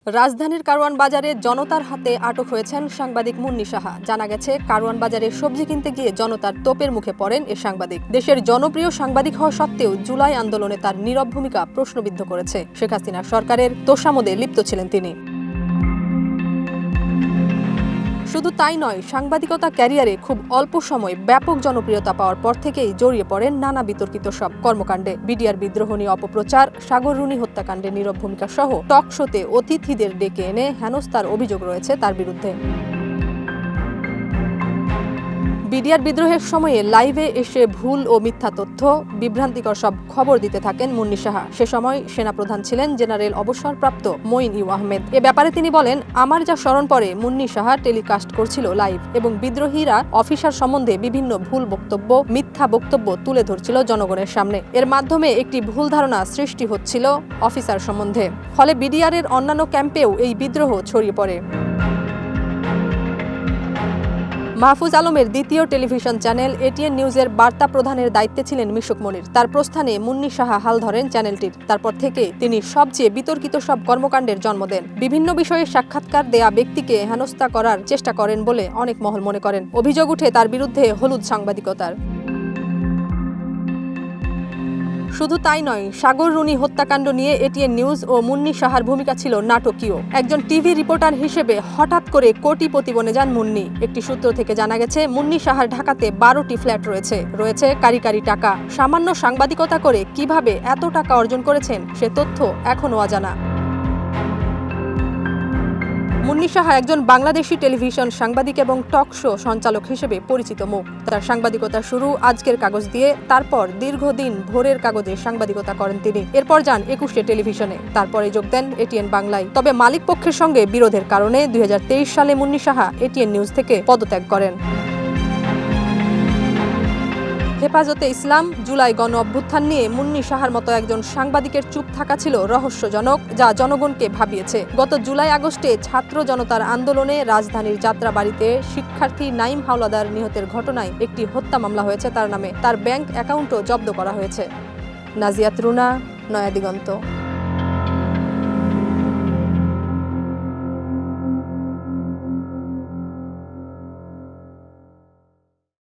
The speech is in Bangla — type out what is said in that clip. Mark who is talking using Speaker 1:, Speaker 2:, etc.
Speaker 1: রাজধানীর কারওয়ান বাজারে জনতার হাতে আটক হয়েছেন সাংবাদিক মুন্নী সাহা। জানা গেছে, কারওয়ান বাজারে সবজি কিনতে গিয়ে জনতার তোপের মুখে পড়েন এ সাংবাদিক। দেশের জনপ্রিয় সাংবাদিক হওয়া সত্ত্বেও জুলাই আন্দোলনে তার নীরব ভূমিকা প্রশ্নবিদ্ধ করেছে। শেখ হাসিনা সরকারের তোষামোদে লিপ্ত ছিলেন তিনি। শুধু তাই নয়, সাংবাদিকতা ক্যারিয়ারে খুব অল্প সময় ব্যাপক জনপ্রিয়তা পাওয়ার পর থেকেই জড়িয়ে পড়েন নানা বিতর্কিত সব কর্মকাণ্ডে। বিডিআর বিদ্রোহ নিয়ে অপপ্রচার, সাগর রুনি হত্যাকাণ্ডে নীরব ভূমিকা সহ টক শোতে অতিথিদের ডেকে এনে হেনস্থার অভিযোগ রয়েছে তার বিরুদ্ধে। বিডিআর বিদ্রোহের সময়ে লাইভে এসে ভুল ও মিথ্যা তথ্য, বিভ্রান্তিকর সব খবর দিতে থাকেন মুন্নী সাহা। সে সময় সেনাপ্রধান ছিলেন জেনারেল অবসরপ্রাপ্ত মঈন ইউ আহমেদ। এ ব্যাপারে তিনি বলেন, আমার যা স্মরণ পড়ে, মুন্নী সাহা টেলিকাস্ট করছিল লাইভ এবং বিদ্রোহীরা অফিসার সম্বন্ধে বিভিন্ন ভুল বক্তব্য, মিথ্যা বক্তব্য তুলে ধরছিল জনগণের সামনে। এর মাধ্যমে একটি ভুল ধারণা সৃষ্টি হচ্ছিল অফিসার সম্বন্ধে। ফলে বিডিআরের অন্যান্য ক্যাম্পেও এই বিদ্রোহ ছড়িয়ে পড়ে। মাহফুজ আলমের দ্বিতীয় টেলিভিশন চ্যানেল এটিএন নিউজের বার্তা প্রধানের দায়িত্বে ছিলেন মিশুক মনির। তার প্রস্থানে মুন্নী সাহা হাল ধরেন চ্যানেলটির। তারপর থেকে তিনি সবচেয়ে বিতর্কিত সব কর্মকাণ্ডের জন্ম দেন। বিভিন্ন বিষয়ে সাক্ষাৎকার দেয়া ব্যক্তিকে হেনস্থা করার চেষ্টা করেন বলে অনেক মহল মনে করেন। অভিযোগ উঠে তার বিরুদ্ধে হলুদ সাংবাদিকতার। শুধু তাই নয়, সাগর রুনি হত্যাকাণ্ড নিয়ে এটিএন নিউজ ও মুন্নী সাহার ভূমিকা ছিল নাটকীয়। একজন টিভি রিপোর্টার হিসেবে হঠাৎ করে কোটিপতি বনে যান মুন্নী। একটি সূত্র থেকে জানা গেছে, মুন্নী সাহার ঢাকাতে 12টি ফ্ল্যাট রয়েছে কারি টাকা। সামান্য সাংবাদিকতা করে কিভাবে এত টাকা অর্জন করেছেন সে তথ্য এখনও অজানা। মুন্নী সাহা একজন বাংলাদেশি টেলিভিশন সাংবাদিক এবং টক শো সঞ্চালক হিসেবে পরিচিত মুখ। তার সাংবাদিকতা শুরু আজকের কাগজ দিয়ে, তারপর দীর্ঘদিন ভোরের কাগজে সাংবাদিকতা করেন তিনি। এরপর যান 21 টেলিভিশনে, তারপরে যোগ দেন এটিএন বাংলায়। তবে মালিক পক্ষের সঙ্গে বিরোধের কারণে 2023 সালে মুন্নী সাহা এটিএন নিউজ থেকে পদত্যাগ করেন। হেফাজতে ইসলাম, জুলাই গণ অভ্যুত্থান নিয়ে মুন্নী সাহার মতো একজন সাংবাদিকের চুপ থাকা ছিল রহস্যজনক, যা জনগণকে ভাবিয়েছে। গত জুলাই-আগস্টে ছাত্র জনতার আন্দোলনে রাজধানীর যাত্রাবাড়িতে শিক্ষার্থী নাঈম হাওলাদার নিহতের ঘটনায় একটি হত্যা মামলা হয়েছে তার নামে। তার ব্যাংক অ্যাকাউন্টও জব্দ করা হয়েছে। নাজিয়াত রুনা, নয়া দিগন্ত।